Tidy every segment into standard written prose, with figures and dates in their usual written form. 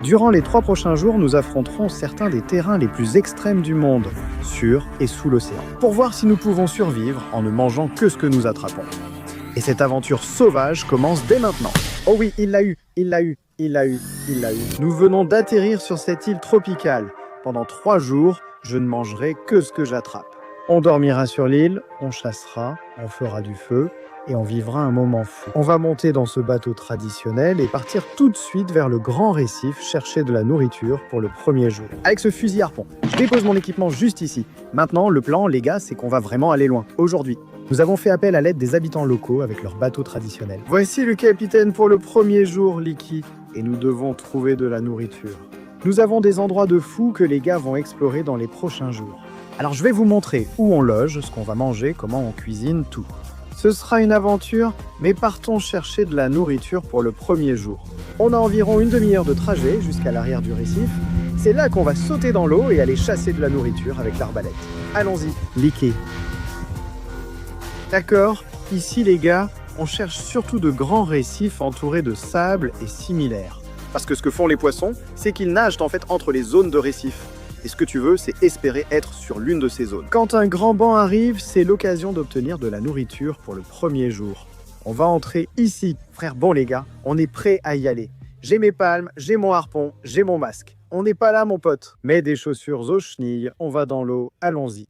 Durant les 3 prochains jours, nous affronterons certains des terrains les plus extrêmes du monde, sur et sous l'océan, pour voir si nous pouvons survivre en ne mangeant que ce que nous attrapons. Et cette aventure sauvage commence dès maintenant. Oh oui, il l'a eu, il l'a eu, il l'a eu, il l'a eu. Nous venons d'atterrir sur cette île tropicale. Pendant 3 jours, je ne mangerai que ce que j'attrape. On dormira sur l'île, on chassera, on fera du feu et on vivra un moment fou. On va monter dans ce bateau traditionnel et partir tout de suite vers le grand récif chercher de la nourriture pour le premier jour. Avec ce fusil harpon, je dépose mon équipement juste ici. Maintenant, le plan, les gars, c'est qu'on va vraiment aller loin. Aujourd'hui, nous avons fait appel à l'aide des habitants locaux avec leur bateau traditionnel. Voici le capitaine pour le premier jour, Licky, et nous devons trouver de la nourriture. Nous avons des endroits de fous que les gars vont explorer dans les prochains jours. Alors je vais vous montrer où on loge, ce qu'on va manger, comment on cuisine, tout. Ce sera une aventure, mais partons chercher de la nourriture pour le premier jour. On a environ une demi-heure de trajet jusqu'à l'arrière du récif. C'est là qu'on va sauter dans l'eau et aller chasser de la nourriture avec l'arbalète. Allons-y, Licky. D'accord, ici les gars, on cherche surtout de grands récifs entourés de sable et similaires. Parce que ce que font les poissons, c'est qu'ils nagent en fait entre les zones de récifs. Et ce que tu veux, c'est espérer être sur l'une de ces zones. Quand un grand banc arrive, c'est l'occasion d'obtenir de la nourriture pour le premier jour. On va entrer ici. Frère, bon les gars, on est prêt à y aller. J'ai mes palmes, j'ai mon harpon, j'ai mon masque. On n'est pas là, mon pote. Mets des chaussures aux chenilles, on va dans l'eau, allons-y.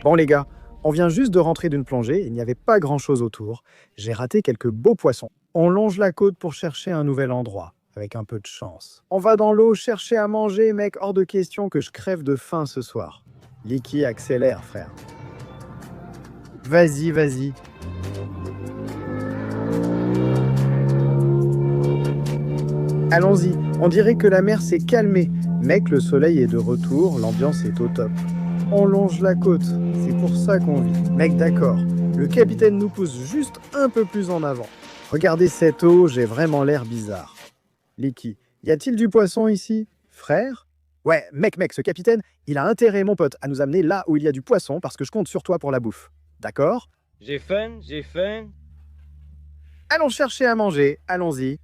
Bon les gars, on vient juste de rentrer d'une plongée, il n'y avait pas grand-chose autour. J'ai raté quelques beaux poissons. On longe la côte pour chercher un nouvel endroit, avec un peu de chance. On va dans l'eau chercher à manger, mec, hors de question que je crève de faim ce soir. Licky, accélère, frère. Vas-y, vas-y. Allons-y, on dirait que la mer s'est calmée. Mec, le soleil est de retour, l'ambiance est au top. On longe la côte, c'est pour ça qu'on vit. Mec, d'accord, le capitaine nous pousse juste un peu plus en avant. Regardez cette eau, j'ai vraiment l'air bizarre. Licky, y a-t-il du poisson ici? Frère? Ouais, mec, ce capitaine, il a intérêt, mon pote, à nous amener là où il y a du poisson parce que je compte sur toi pour la bouffe. D'accord? J'ai faim, j'ai faim. Allons chercher à manger, allons-y.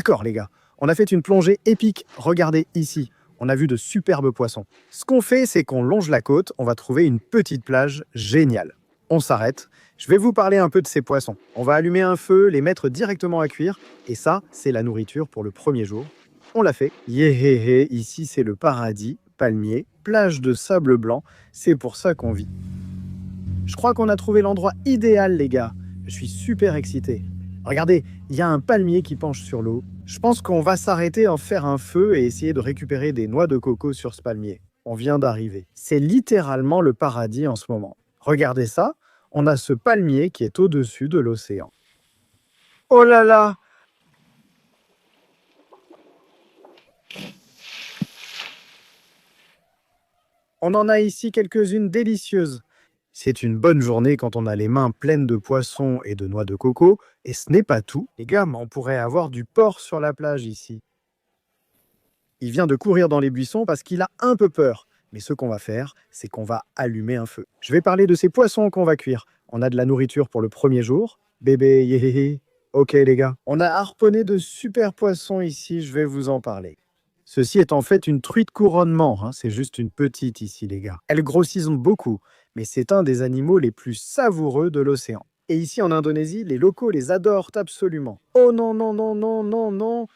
D'accord, les gars. On a fait une plongée épique. Regardez ici. On a vu de superbes poissons. Ce qu'on fait, c'est qu'on longe la côte. On va trouver une petite plage géniale. On s'arrête. Je vais vous parler un peu de ces poissons. On va allumer un feu, les mettre directement à cuire. Et ça, c'est la nourriture pour le premier jour. On l'a fait. Yéhéhé, ici, c'est le paradis. Palmier, plage de sable blanc. C'est pour ça qu'on vit. Je crois qu'on a trouvé l'endroit idéal, les gars. Je suis super excité. Regardez, il y a un palmier qui penche sur l'eau. Je pense qu'on va s'arrêter, en faire un feu et essayer de récupérer des noix de coco sur ce palmier. On vient d'arriver. C'est littéralement le paradis en ce moment. Regardez ça, on a ce palmier qui est au-dessus de l'océan. Oh là là! On en a ici quelques-unes délicieuses. C'est une bonne journée quand on a les mains pleines de poissons et de noix de coco. Et ce n'est pas tout. Les gars, mais on pourrait avoir du porc sur la plage ici. Il vient de courir dans les buissons parce qu'il a un peu peur. Mais ce qu'on va faire, c'est qu'on va allumer un feu. Je vais parler de ces poissons qu'on va cuire. On a de la nourriture pour le premier jour. Bébé, yéhéhé. Ok les gars. On a harponné de super poissons ici, je vais vous en parler. Ceci est en fait une truite couronnement, c'est juste une petite ici les gars. Elles grossissent beaucoup, mais c'est un des animaux les plus savoureux de l'océan. Et ici en Indonésie, les locaux les adorent absolument. Oh non, non, non, non, non, non.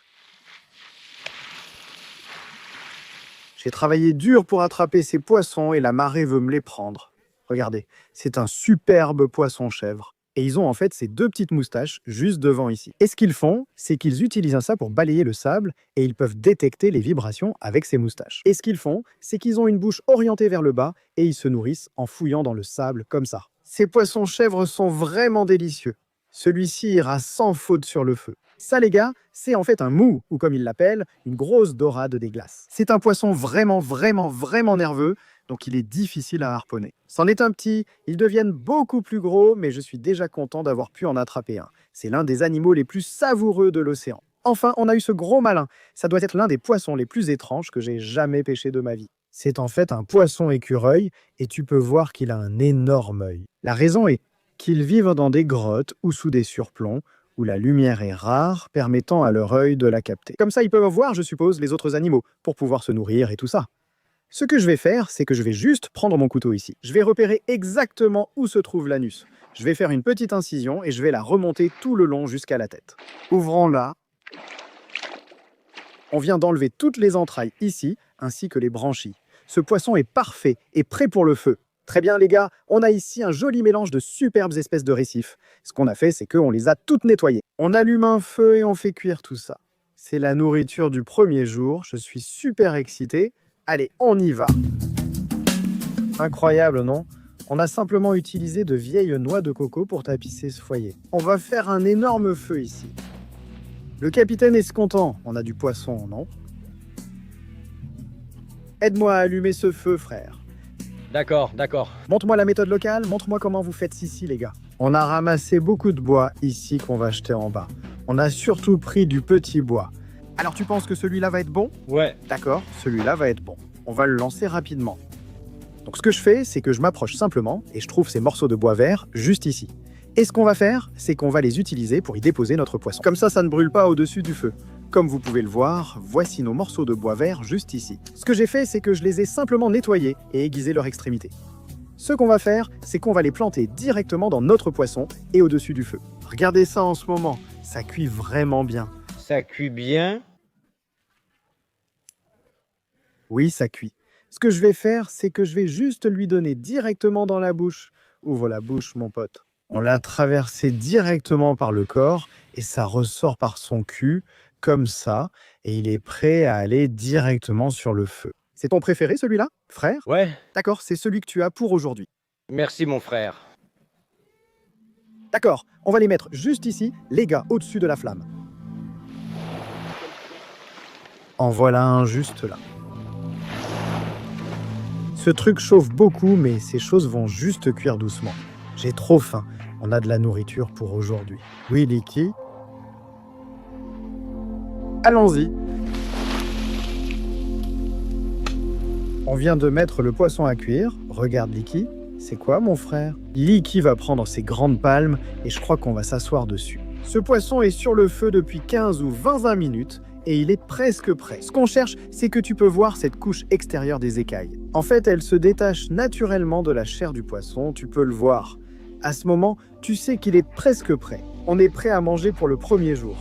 J'ai travaillé dur pour attraper ces poissons et la marée veut me les prendre. Regardez, c'est un superbe poisson chèvre. Et ils ont en fait ces deux petites moustaches juste devant ici. Et ce qu'ils font, c'est qu'ils utilisent ça pour balayer le sable et ils peuvent détecter les vibrations avec ces moustaches. Et ce qu'ils font, c'est qu'ils ont une bouche orientée vers le bas et ils se nourrissent en fouillant dans le sable comme ça. Ces poissons chèvres sont vraiment délicieux. Celui-ci ira sans faute sur le feu. Ça les gars, c'est en fait un mou, ou comme ils l'appellent, une grosse dorade des glaces. C'est un poisson vraiment, vraiment, vraiment nerveux, donc il est difficile à harponner. C'en est un petit, ils deviennent beaucoup plus gros, mais je suis déjà content d'avoir pu en attraper un. C'est l'un des animaux les plus savoureux de l'océan. Enfin, on a eu ce gros malin. Ça doit être l'un des poissons les plus étranges que j'ai jamais pêché de ma vie. C'est en fait un poisson écureuil, et tu peux voir qu'il a un énorme œil. La raison est qu'ils vivent dans des grottes ou sous des surplombs, où la lumière est rare, permettant à leur œil de la capter. Comme ça, ils peuvent voir, je suppose, les autres animaux, pour pouvoir se nourrir et tout ça. Ce que je vais faire, c'est que je vais juste prendre mon couteau ici. Je vais repérer exactement où se trouve l'anus. Je vais faire une petite incision et je vais la remonter tout le long jusqu'à la tête. Ouvrons-la. On vient d'enlever toutes les entrailles ici, ainsi que les branchies. Ce poisson est parfait et prêt pour le feu. Très bien les gars, on a ici un joli mélange de superbes espèces de récifs. Ce qu'on a fait, c'est qu'on les a toutes nettoyées. On allume un feu et on fait cuire tout ça. C'est la nourriture du premier jour, je suis super excité. Allez, on y va. Incroyable, non? On a simplement utilisé de vieilles noix de coco pour tapisser ce foyer. On va faire un énorme feu ici. Le capitaine est content, on a du poisson, non? Aide-moi à allumer ce feu, frère. D'accord, d'accord. Montre-moi la méthode locale, montre-moi comment vous faites ici, les gars. On a ramassé beaucoup de bois ici qu'on va jeter en bas. On a surtout pris du petit bois. Alors tu penses que celui-là va être bon? Ouais. D'accord, celui-là va être bon. On va le lancer rapidement. Donc ce que je fais, c'est que je m'approche simplement et je trouve ces morceaux de bois vert juste ici. Et ce qu'on va faire, c'est qu'on va les utiliser pour y déposer notre poisson. Comme ça ne brûle pas au-dessus du feu. Comme vous pouvez le voir, voici nos morceaux de bois vert juste ici. Ce que j'ai fait, c'est que je les ai simplement nettoyés et aiguisé leur extrémité. Ce qu'on va faire, c'est qu'on va les planter directement dans notre poisson et au-dessus du feu. Regardez ça en ce moment, ça cuit vraiment bien. Ça cuit bien. Oui, ça cuit. Ce que je vais faire, c'est que je vais juste lui donner directement dans la bouche. Ouvre la bouche, mon pote. On l'a traversé directement par le corps et ça ressort par son cul, comme ça, et il est prêt à aller directement sur le feu. C'est ton préféré, celui-là, frère? Ouais. D'accord, c'est celui que tu as pour aujourd'hui. Merci mon frère. D'accord, on va les mettre juste ici, les gars, au-dessus de la flamme. En voilà un juste là. Ce truc chauffe beaucoup, mais ces choses vont juste cuire doucement. J'ai trop faim, on a de la nourriture pour aujourd'hui. Oui, Licky? Allons-y. On vient de mettre le poisson à cuire. Regarde Licky. C'est quoi mon frère? Licky va prendre ses grandes palmes et je crois qu'on va s'asseoir dessus. Ce poisson est sur le feu depuis 15 ou 20 minutes et il est presque prêt. Ce qu'on cherche, c'est que tu peux voir cette couche extérieure des écailles. En fait, elle se détache naturellement de la chair du poisson, tu peux le voir. À ce moment, tu sais qu'il est presque prêt. On est prêt à manger pour le premier jour.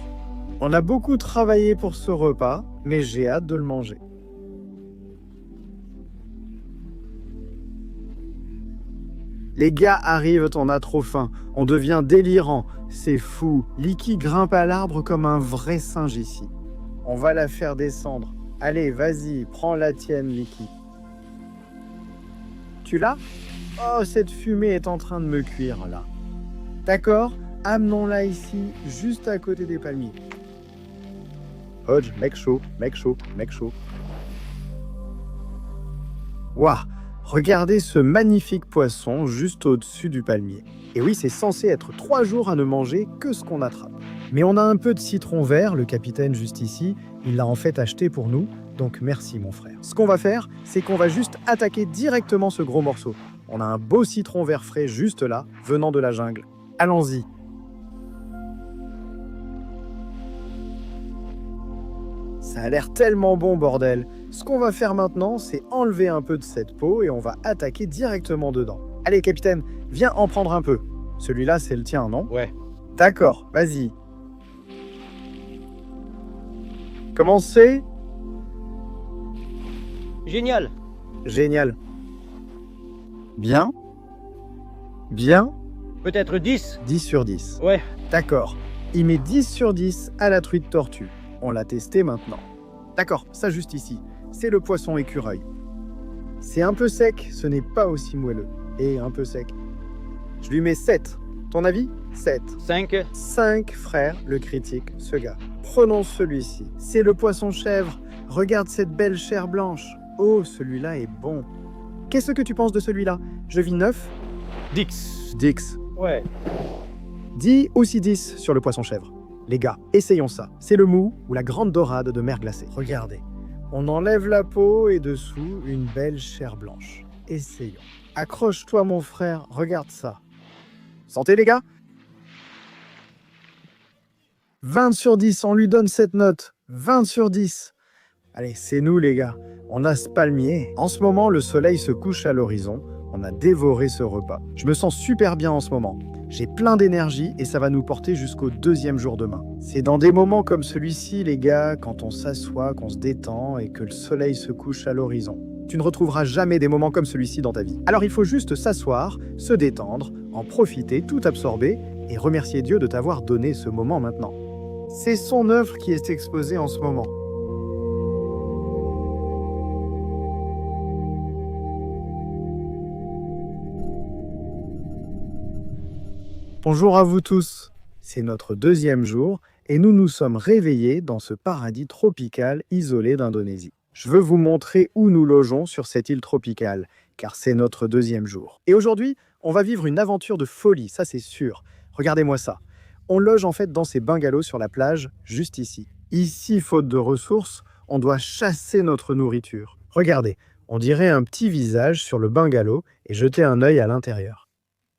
On a beaucoup travaillé pour ce repas, mais j'ai hâte de le manger. Les gars arrivent, on a trop faim. On devient délirant. C'est fou. Licky grimpe à l'arbre comme un vrai singe ici. On va la faire descendre. Allez, vas-y, prends la tienne, Licky. Tu l'as? Oh, cette fumée est en train de me cuire, là. D'accord, amenons-la ici, juste à côté des palmiers. Hodge, mec chaud, mec chaud, mec chaud. Waouh! Regardez ce magnifique poisson juste au-dessus du palmier. Et oui, c'est censé être 3 jours à ne manger que ce qu'on attrape. Mais on a un peu de citron vert, le capitaine juste ici, il l'a en fait acheté pour nous, donc merci mon frère. Ce qu'on va faire, c'est qu'on va juste attaquer directement ce gros morceau. On a un beau citron vert frais juste là, venant de la jungle. Allons-y. Ça a l'air tellement bon, bordel. Ce qu'on va faire maintenant, c'est enlever un peu de cette peau et on va attaquer directement dedans. Allez, capitaine, viens en prendre un peu. Celui-là, c'est le tien, non? Ouais. D'accord, vas-y. Comment c'est? Génial. Génial. Bien? Bien? Peut-être 10? 10 sur 10. Ouais. D'accord. Il met 10 sur 10 à la truite tortue. On l'a testé maintenant. D'accord, ça juste ici. C'est le poisson écureuil. C'est un peu sec, ce n'est pas aussi moelleux. Et un peu sec. Je lui mets 7. Ton avis? 7. 5? 5, frère, le critique, ce gars. Prenons celui-ci. C'est le poisson chèvre. Regarde cette belle chair blanche. Oh, celui-là est bon. Qu'est-ce que tu penses de celui-là? Je vis 9. 10. 10. Ouais. 10 aussi 10 sur le poisson chèvre. Les gars, essayons ça. C'est le mou ou la grande dorade de mer glacée. Regardez. On enlève la peau et dessous, une belle chair blanche. Essayons. Accroche-toi mon frère, regarde ça. Santé les gars? 20 sur 10, on lui donne cette note. 20 sur 10. Allez, c'est nous les gars. On a ce palmier. En ce moment, le soleil se couche à l'horizon. On a dévoré ce repas. Je me sens super bien en ce moment. J'ai plein d'énergie et ça va nous porter jusqu'au 2e jour demain. C'est dans des moments comme celui-ci, les gars, quand on s'assoit, qu'on se détend et que le soleil se couche à l'horizon. Tu ne retrouveras jamais des moments comme celui-ci dans ta vie. Alors il faut juste s'asseoir, se détendre, en profiter, tout absorber et remercier Dieu de t'avoir donné ce moment maintenant. C'est son œuvre qui est exposée en ce moment. Bonjour à vous tous, c'est notre 2e jour et nous nous sommes réveillés dans ce paradis tropical isolé d'Indonésie. Je veux vous montrer où nous logeons sur cette île tropicale, car c'est notre 2e jour. Et aujourd'hui, on va vivre une aventure de folie, ça c'est sûr. Regardez-moi ça. On loge en fait dans ces bungalows sur la plage, juste ici. Ici, faute de ressources, on doit chasser notre nourriture. Regardez, on dirait un petit visage sur le bungalow et jeter un œil à l'intérieur.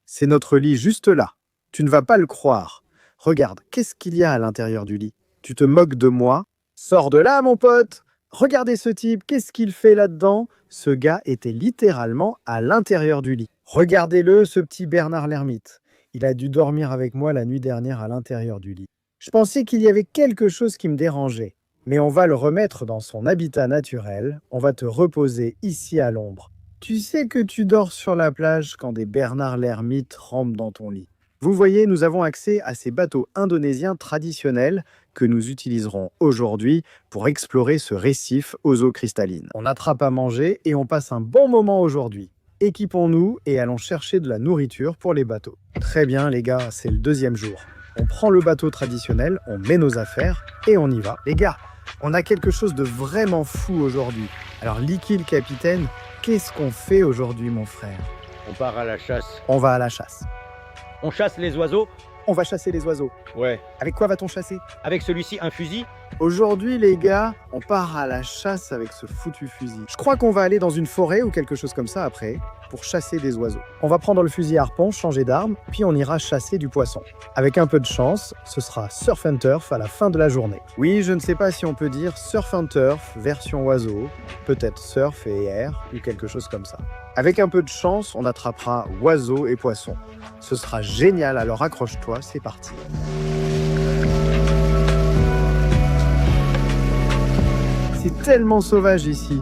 C'est notre lit juste là. Tu ne vas pas le croire. Regarde, qu'est-ce qu'il y a à l'intérieur du lit? Tu te moques de moi? Sors de là, mon pote! Regardez ce type, qu'est-ce qu'il fait là-dedans? Ce gars était littéralement à l'intérieur du lit. Regardez-le, ce petit Bernard l'ermite. Il a dû dormir avec moi la nuit dernière à l'intérieur du lit. Je pensais qu'il y avait quelque chose qui me dérangeait. Mais on va le remettre dans son habitat naturel. On va te reposer ici à l'ombre. Tu sais que tu dors sur la plage quand des Bernard l'ermite rampent dans ton lit. Vous voyez, nous avons accès à ces bateaux indonésiens traditionnels que nous utiliserons aujourd'hui pour explorer ce récif aux eaux cristallines. On attrape à manger et on passe un bon moment aujourd'hui. Équipons-nous et allons chercher de la nourriture pour les bateaux. Très bien les gars, c'est le 2e jour. On prend le bateau traditionnel, on met nos affaires et on y va. Les gars, on a quelque chose de vraiment fou aujourd'hui. Alors Licky le capitaine, qu'est-ce qu'on fait aujourd'hui mon frère? On part à la chasse. On va à la chasse. On chasse les oiseaux? On va chasser les oiseaux. Ouais. Avec quoi va-t-on chasser? Avec celui-ci, un fusil? Aujourd'hui, les gars, on part à la chasse avec ce foutu fusil. Je crois qu'on va aller dans une forêt ou quelque chose comme ça après, pour chasser des oiseaux. On va prendre le fusil harpon, changer d'arme, puis on ira chasser du poisson. Avec un peu de chance, ce sera surf and turf à la fin de la journée. Oui, je ne sais pas si on peut dire surf and turf version oiseau, peut-être surf et air, ou quelque chose comme ça. Avec un peu de chance, on attrapera oiseaux et poissons. Ce sera génial, alors accroche-toi, c'est parti. C'est tellement sauvage ici.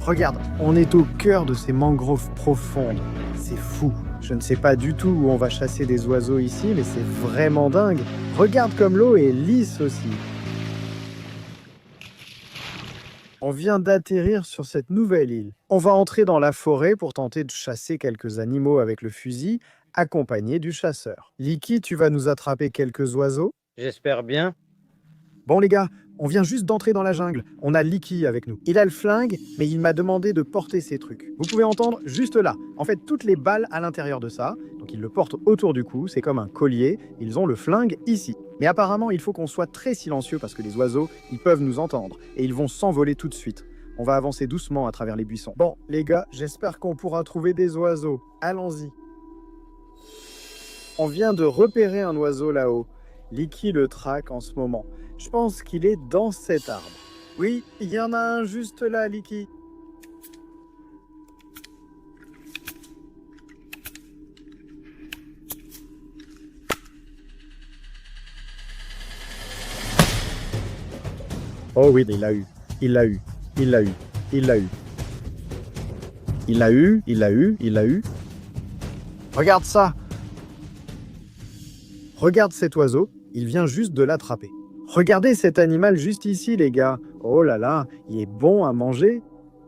Regarde, on est au cœur de ces mangroves profondes. C'est fou. Je ne sais pas du tout où on va chasser des oiseaux ici, mais c'est vraiment dingue. Regarde comme l'eau est lisse aussi. On vient d'atterrir sur cette nouvelle île. On va entrer dans la forêt pour tenter de chasser quelques animaux avec le fusil, accompagné du chasseur. Liki, tu vas nous attraper quelques oiseaux? J'espère bien. Bon les gars, on vient juste d'entrer dans la jungle. On a Liki avec nous. Il a le flingue, mais il m'a demandé de porter ses trucs. Vous pouvez entendre juste là. En fait, toutes les balles à l'intérieur de ça. Donc il le porte autour du cou, c'est comme un collier. Ils ont le flingue ici. Mais apparemment, il faut qu'on soit très silencieux parce que les oiseaux, ils peuvent nous entendre. Et ils vont s'envoler tout de suite. On va avancer doucement à travers les buissons. Bon, les gars, j'espère qu'on pourra trouver des oiseaux. Allons-y. On vient de repérer un oiseau là-haut. Liki le traque en ce moment. Je pense qu'il est dans cet arbre. Oui, il y en a un juste là, Liki. Oh oui, il l'a eu. Il l'a eu. Il l'a eu. Il l'a eu. Il l'a eu. Il l'a eu. Il l'a eu. Regarde ça. Regarde cet oiseau. Il vient juste de l'attraper. Regardez cet animal juste ici, les gars. Oh là là, il est bon à manger.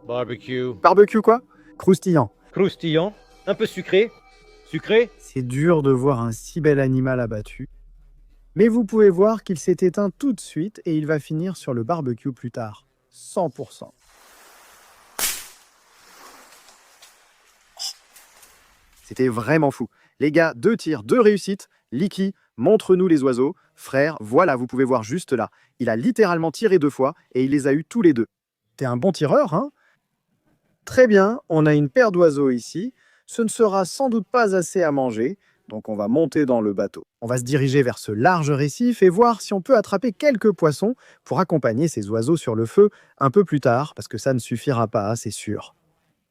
Barbecue. Barbecue quoi? Croustillant. Croustillant. Un peu sucré. Sucré. C'est dur de voir un si bel animal abattu. Mais vous pouvez voir qu'il s'est éteint tout de suite et il va finir sur le barbecue plus tard. 100%. C'était vraiment fou. Les gars, 2 tirs, 2 réussites. Liki, montre-nous les oiseaux. Frère, voilà, vous pouvez voir juste là. Il a littéralement tiré 2 fois et il les a eus tous les 2. T'es un bon tireur, hein? Très bien, on a une paire d'oiseaux ici. Ce ne sera sans doute pas assez à manger, donc on va monter dans le bateau. On va se diriger vers ce large récif et voir si on peut attraper quelques poissons pour accompagner ces oiseaux sur le feu un peu plus tard, parce que ça ne suffira pas, c'est sûr.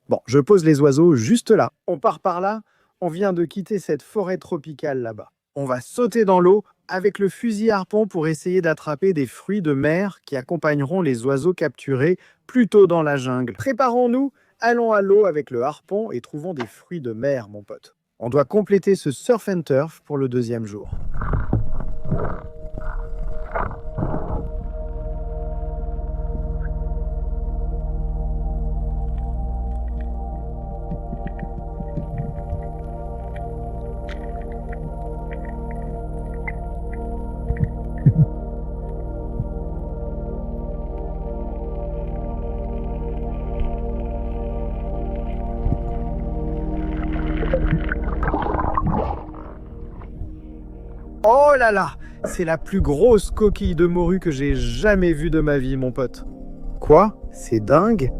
Bon, je pose les oiseaux juste là. On part par là. On vient de quitter cette forêt tropicale là-bas. On va sauter dans l'eau avec le fusil harpon pour essayer d'attraper des fruits de mer qui accompagneront les oiseaux capturés plus tôt dans la jungle. Préparons-nous, allons à l'eau avec le harpon et trouvons des fruits de mer, mon pote. On doit compléter ce surf and turf pour le 2e jour. Oh là là, c'est la plus grosse coquille de morue que j'ai jamais vue de ma vie, mon pote. Quoi? C'est dingue?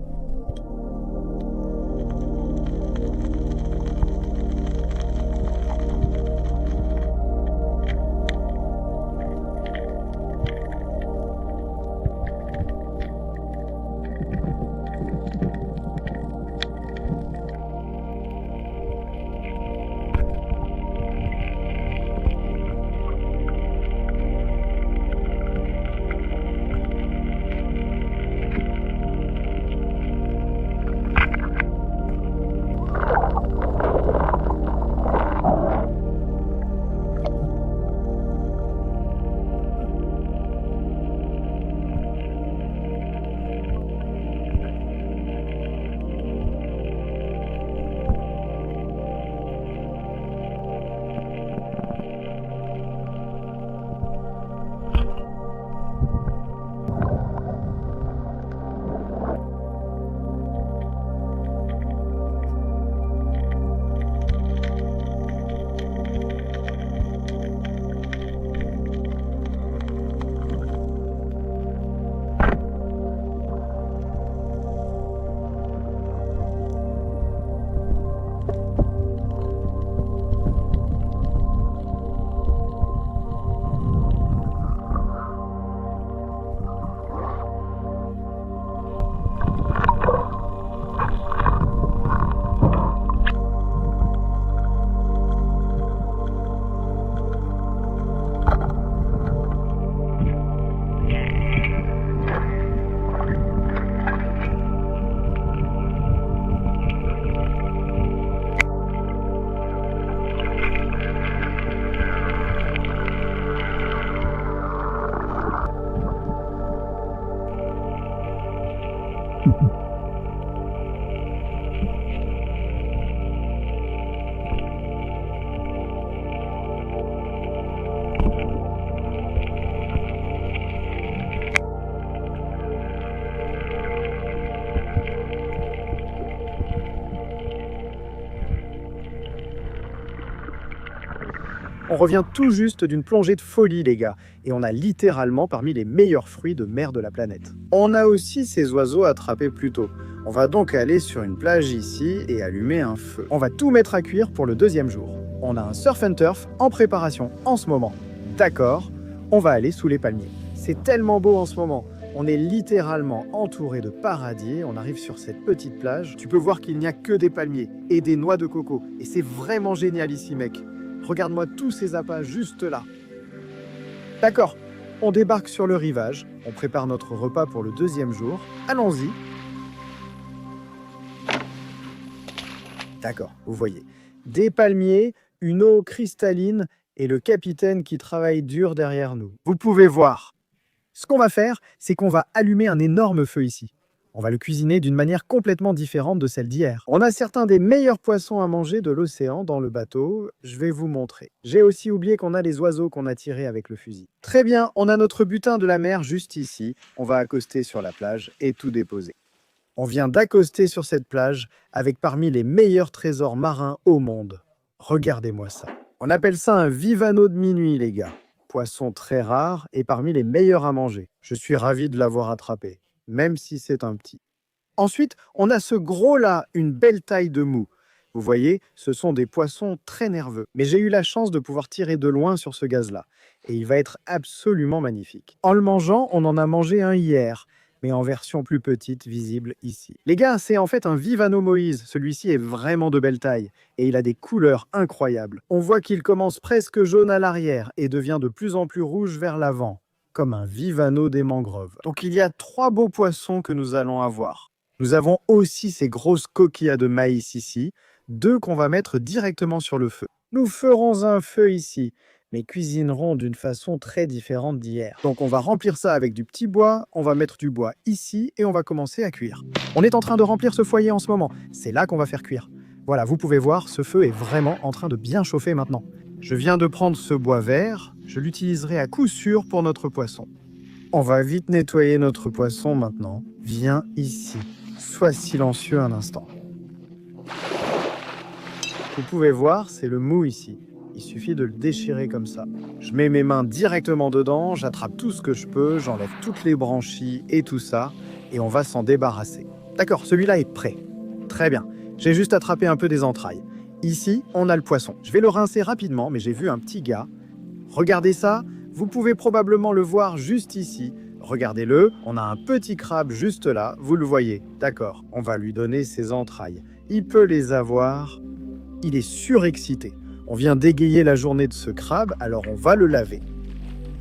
On revient tout juste d'une plongée de folie, les gars, et on a littéralement parmi les meilleurs fruits de mer de la planète. On a aussi ces oiseaux attrapés plus tôt. On va donc aller sur une plage ici et allumer un feu. On va tout mettre à cuire pour le deuxième jour. On a un surf and turf en préparation en ce moment. D'accord, on va aller sous les palmiers. C'est tellement beau en ce moment. On est littéralement entouré de paradis. On arrive sur cette petite plage. Tu peux voir qu'il n'y a que des palmiers et des noix de coco. Et c'est vraiment génial ici, mec. Regarde-moi tous ces appâts juste là. D'accord, on débarque sur le rivage. On prépare notre repas pour le deuxième jour. Allons-y. D'accord, vous voyez. Des palmiers, une eau cristalline et le capitaine qui travaille dur derrière nous. Vous pouvez voir. Ce qu'on va faire, c'est qu'on va allumer un énorme feu ici. On va le cuisiner d'une manière complètement différente de celle d'hier. On a certains des meilleurs poissons à manger de l'océan dans le bateau. Je vais vous montrer. J'ai aussi oublié qu'on a les oiseaux qu'on a tirés avec le fusil. Très bien, on a notre butin de la mer juste ici. On va accoster sur la plage et tout déposer. On vient d'accoster sur cette plage avec parmi les meilleurs trésors marins au monde. Regardez-moi ça. On appelle ça un vivano de minuit, les gars. Poisson très rare et parmi les meilleurs à manger. Je suis ravi de l'avoir attrapé, même si c'est un petit. Ensuite, on a ce gros-là, une belle taille de mou. Vous voyez, ce sont des poissons très nerveux. Mais j'ai eu la chance de pouvoir tirer de loin sur ce gaz-là. Et il va être absolument magnifique. En le mangeant, on en a mangé un hier, mais en version plus petite, visible ici. Les gars, c'est en fait un Vivano Moïse. Celui-ci est vraiment de belle taille et il a des couleurs incroyables. On voit qu'il commence presque jaune à l'arrière et devient de plus en plus rouge vers l'avant, comme un Vivano des mangroves. Donc il y a 3 beaux poissons que nous allons avoir. Nous avons aussi ces grosses coquillas de maïs ici, 2 qu'on va mettre directement sur le feu. Nous ferons un feu ici, mais cuisinerons d'une façon très différente d'hier. Donc on va remplir ça avec du petit bois, on va mettre du bois ici et on va commencer à cuire. On est en train de remplir ce foyer en ce moment, c'est là qu'on va faire cuire. Voilà, vous pouvez voir, ce feu est vraiment en train de bien chauffer maintenant. Je viens de prendre ce bois vert, je l'utiliserai à coup sûr pour notre poisson. On va vite nettoyer notre poisson maintenant. Viens ici, sois silencieux un instant. Vous pouvez voir, c'est le mou ici. Il suffit de le déchirer comme ça. Je mets mes mains directement dedans, j'attrape tout ce que je peux, j'enlève toutes les branchies et tout ça, et on va s'en débarrasser. D'accord, celui-là est prêt. Très bien. J'ai juste attrapé un peu des entrailles. Ici, on a le poisson. Je vais le rincer rapidement, mais j'ai vu un petit gars. Regardez ça, vous pouvez probablement le voir juste ici. Regardez-le, on a un petit crabe juste là, vous le voyez. D'accord, on va lui donner ses entrailles. Il peut les avoir. Il est surexcité. On vient d'égayer la journée de ce crabe, alors on va le laver.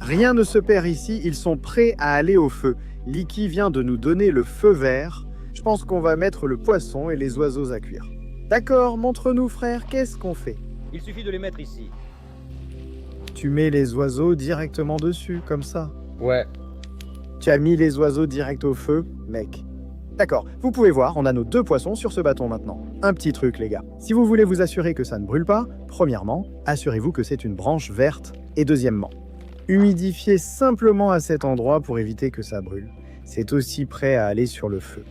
Rien ne se perd ici, ils sont prêts à aller au feu. Liki vient de nous donner le feu vert. Je pense qu'on va mettre le poisson et les oiseaux à cuire. D'accord, montre-nous frère, qu'est-ce qu'on fait? Il suffit de les mettre ici. Tu mets les oiseaux directement dessus, comme ça. Ouais. Tu as mis les oiseaux direct au feu, mec. D'accord, vous pouvez voir, on a nos 2 poissons sur ce bâton maintenant. Un petit truc les gars, si vous voulez vous assurer que ça ne brûle pas, premièrement, assurez-vous que c'est une branche verte, et deuxièmement, humidifiez simplement à cet endroit pour éviter que ça brûle. C'est aussi prêt à aller sur le feu.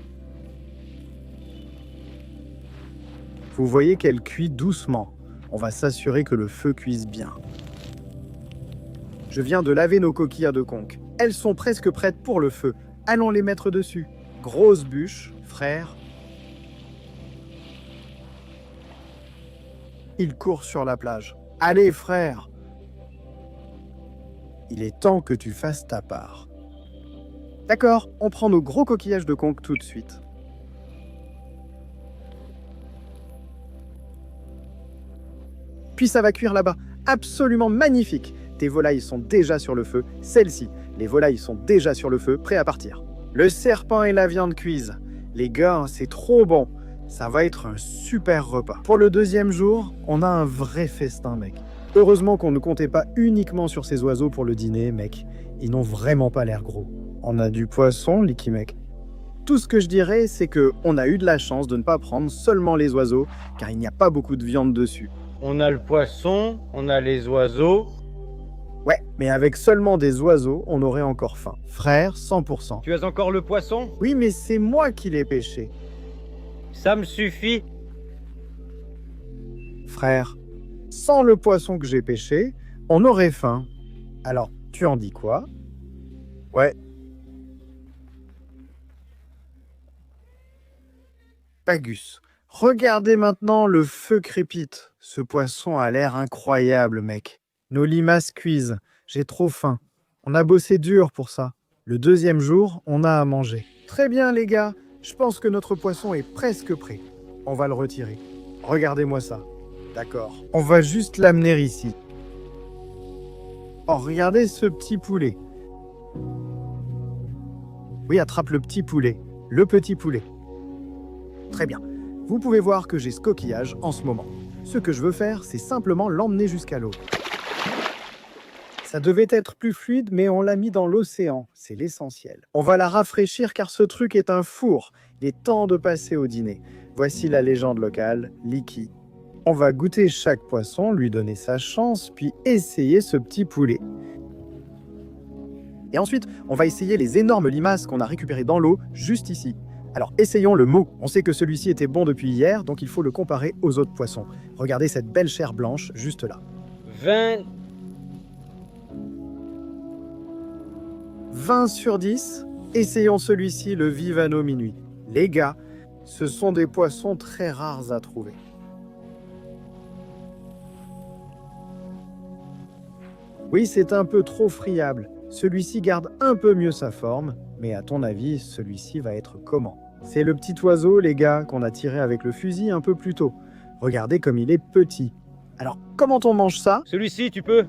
Vous voyez qu'elle cuit doucement. On va s'assurer que le feu cuise bien. Je viens de laver nos coquillas de conque. Elles sont presque prêtes pour le feu. Allons les mettre dessus. Grosse bûche, frère. Il court sur la plage. Allez, frère. Il est temps que tu fasses ta part. D'accord, on prend nos gros coquillages de conque tout de suite. Puis ça va cuire là-bas. Absolument magnifique. Tes volailles sont déjà sur le feu. Celles-ci, les volailles sont déjà sur le feu, prêts à partir. Le serpent et la viande cuise. Les gars, c'est trop bon. Ça va être un super repas. Pour le deuxième jour, on a un vrai festin, mec. Heureusement qu'on ne comptait pas uniquement sur ces oiseaux pour le dîner, mec. Ils n'ont vraiment pas l'air gros. On a du poisson, Liki, mec. Tout ce que je dirais, c'est que on a eu de la chance de ne pas prendre seulement les oiseaux, car il n'y a pas beaucoup de viande dessus. On a le poisson, on a les oiseaux. Ouais, mais avec seulement des oiseaux, on aurait encore faim. Frère, 100%. Tu as encore le poisson? Oui, mais c'est moi qui l'ai pêché. Ça me suffit. Frère, sans le poisson que j'ai pêché, on aurait faim. Alors, tu en dis quoi? Ouais. Pagus, regardez maintenant, le feu crépite. Ce poisson a l'air incroyable, mec. Nos limaces cuisent. J'ai trop faim. On a bossé dur pour ça. Le deuxième jour, on a à manger. Très bien, les gars. Je pense que notre poisson est presque prêt. On va le retirer. Regardez-moi ça. D'accord. On va juste l'amener ici. Oh, regardez ce petit poulet. Oui, attrape le petit poulet. Le petit poulet. Très bien. Vous pouvez voir que j'ai ce coquillage en ce moment. Ce que je veux faire, c'est simplement l'emmener jusqu'à l'eau. Ça devait être plus fluide, mais on l'a mis dans l'océan. C'est l'essentiel. On va la rafraîchir car ce truc est un four. Il est temps de passer au dîner. Voici la légende locale, Liki. On va goûter chaque poisson, lui donner sa chance, puis essayer ce petit poulet. Et ensuite, on va essayer les énormes limaces qu'on a récupérées dans l'eau, juste ici. Alors, essayons le mot. On sait que celui-ci était bon depuis hier, donc il faut le comparer aux autres poissons. Regardez cette belle chair blanche, juste là. 20 sur 10. Essayons celui-ci, le Vivano Minuit. Les gars, ce sont des poissons très rares à trouver. Oui, c'est un peu trop friable. Celui-ci garde un peu mieux sa forme, mais à ton avis, celui-ci va être comment? C'est le petit oiseau, les gars, qu'on a tiré avec le fusil un peu plus tôt. Regardez comme il est petit. Alors, comment on mange ça? Celui-ci, tu peux?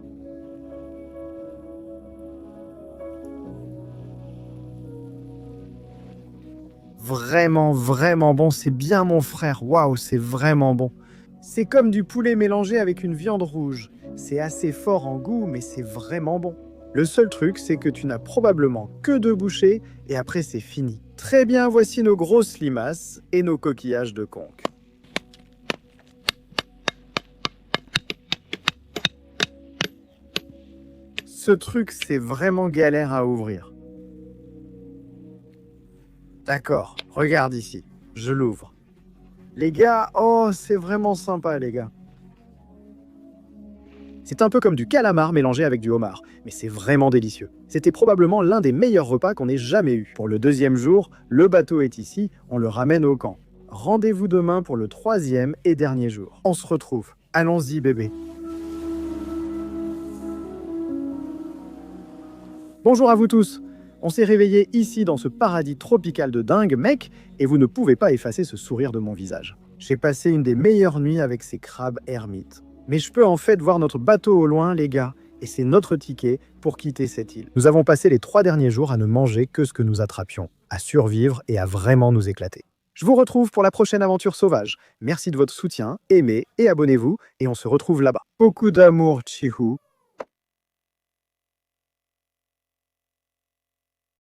Vraiment, vraiment bon. C'est bien mon frère. Waouh, c'est vraiment bon. C'est comme du poulet mélangé avec une viande rouge. C'est assez fort en goût, mais c'est vraiment bon. Le seul truc, c'est que tu n'as probablement que 2 bouchées et après c'est fini. Très bien, voici nos grosses limaces et nos coquillages de conque. Ce truc, c'est vraiment galère à ouvrir. D'accord, regarde ici. Je l'ouvre. Les gars, oh, c'est vraiment sympa, les gars. C'est un peu comme du calamar mélangé avec du homard, mais c'est vraiment délicieux. C'était probablement l'un des meilleurs repas qu'on ait jamais eu. Pour le deuxième jour, le bateau est ici, on le ramène au camp. Rendez-vous demain pour le 3e et dernier jour. On se retrouve. Allons-y, bébé. Bonjour à vous tous. On s'est réveillés ici dans ce paradis tropical de dingue, mec, et vous ne pouvez pas effacer ce sourire de mon visage. J'ai passé une des meilleures nuits avec ces crabes ermites. Mais je peux en fait voir notre bateau au loin, les gars, et c'est notre ticket pour quitter cette île. Nous avons passé les 3 derniers jours à ne manger que ce que nous attrapions, à survivre et à vraiment nous éclater. Je vous retrouve pour la prochaine aventure sauvage. Merci de votre soutien, aimez et abonnez-vous, et on se retrouve là-bas. Beaucoup d'amour, Chihu.